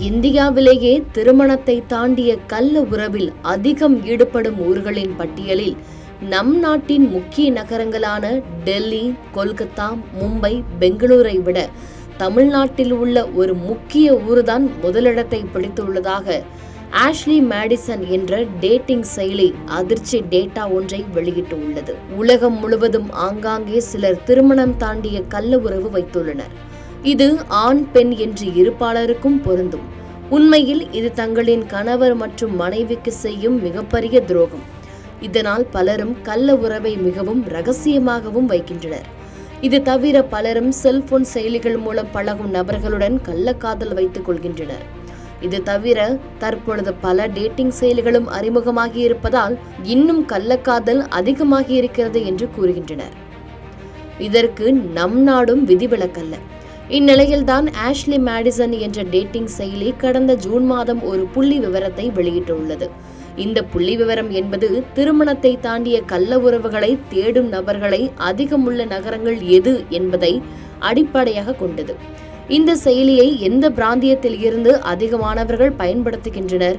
இந்தியாவிலேயே திருமணத்தை தாண்டிய கள்ள உறவில் அதிகம் ஈடுபடும் ஊர்களின் பட்டியலில் நம் நாட்டின் முக்கிய நகரங்களான டெல்லி, கொல்கத்தா, மும்பை, பெங்களூரை விட தமிழ்நாட்டில் உள்ள ஒரு முக்கிய ஊர்தான் முதலிடத்தை பிடித்துள்ளதாக ஆஷ்லி மேடிசன் என்ற டேட்டிங் செயலி அதிர்ச்சி டேட்டா ஒன்றை வெளியிட்டுள்ளது. உலகம் முழுவதும் ஆங்காங்கே சிலர் திருமணம் தாண்டிய கள்ள உறவு வைத்துள்ளனர். இது ஆண் பெண் என்று இருப்பாளருக்கும் பொருந்தும். உண்மையில் இது தங்களின் கணவர் மற்றும் மனைவிக்கு செய்யும் மிகப்பெரிய துரோகம். இதனால் பலரும் கள்ள உறவை மிகவும் ரகசியமாகவும் வைக்கின்றனர். இது தவிர பலரும் செல்போன் செயலிகள் மூலம் பழகும் நபர்களுடன் கள்ளக்காதல் வைத்துக் கொள்கின்றனர். இது தவிர தற்பொழுது பல டேட்டிங் செயலிகளும் அறிமுகமாகி இருப்பதால் இன்னும் கள்ளக்காதல் அதிகமாகி இருக்கிறது என்று கூறுகின்றனர். இதற்கு நம் நாடும் விதிவிலக்கல்ல. இந்நிலையில்தான் ஆஷ்லி மேடிசன் என்ற டேட்டிங் செயலி கடந்த ஜூன் மாதம் ஒரு புள்ளி விவரத்தை வெளியிட்டுள்ளது. இந்த புள்ளி விவரம் என்பது திருமணத்தை தாண்டிய கள்ள உறவுகளை தேடும் நபர்களை அதிகமுள்ள நகரங்கள் எது என்பதை அடிப்படையாக கொண்டது. இந்த செயலியை எந்த பிராந்தியத்தில் இருந்து அதிகமானவர்கள் பயன்படுத்துகின்றனர்,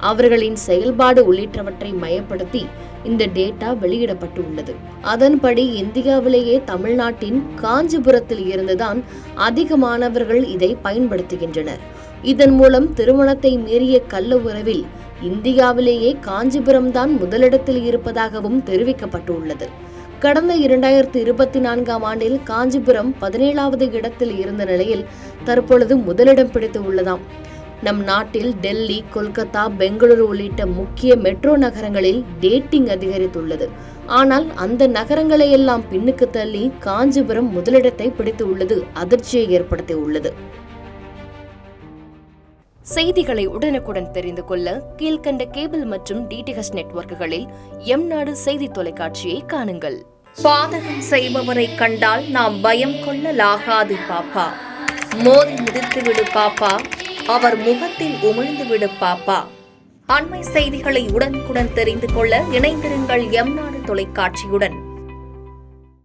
அவர்களின் செயல்பாடு உள்ளிட்டவற்றை மையப்படுத்தி இந்த டேட்டா வெளியிடப்பட்டுள்ளது. அதன்படி இந்தியாவிலேயே தமிழ்நாட்டின் காஞ்சிபுரத்தில் இருந்துதான் அதிகமானவர்கள் இதை பயன்படுத்துகின்றனர். இதன் மூலம் திருமணத்தை மீறிய கள்ள உறவில் இந்தியாவிலேயே காஞ்சிபுரம் தான் முதலிடத்தில் இருப்பதாகவும் தெரிவிக்கப்பட்டுள்ளது. கடந்த 2024ஆம் ஆண்டில் காஞ்சிபுரம் 17வது இடத்தில் இருந்த நிலையில் தற்பொழுது முதலிடம் பிடித்து உள்ளதாம். நம் நாட்டில் டெல்லி, கொல்கத்தா, பெங்களூரு உள்ளிட்ட முக்கிய மெட்ரோ நகரங்களில் டேட்டிங் அதிகரித்துள்ளது. ஆனால் அந்த நகரங்களை எல்லாம் பின்னுக்கு தள்ளி காஞ்சிபுரம் முதலிடத்தை பிடித்து உள்ளது அதிர்ச்சியை ஏற்படுத்தி உள்ளது. செய்திகளை உடனுக்குடன் தெரிந்து கொள்ள கீழ்கண்ட கேபிள் மற்றும் டிடிஎச் நெட்வொர்க்குகளில் எம் நாடு செய்தி தொலைக்காட்சியை காணுங்கள். பாதகம் செய்பவரை கண்டால் நாம் பயம் கொள்ளலாகாது பாப்பா. மோதி மிதித்துவிடு பாப்பா, அவர் முகத்தில் உமிழ்ந்துவிடு பாப்பா. அண்மை செய்திகளை உடனுக்குடன் தெரிந்து கொள்ள இணைந்திருங்கள் எம் நாடு தொலைக்காட்சியுடன்.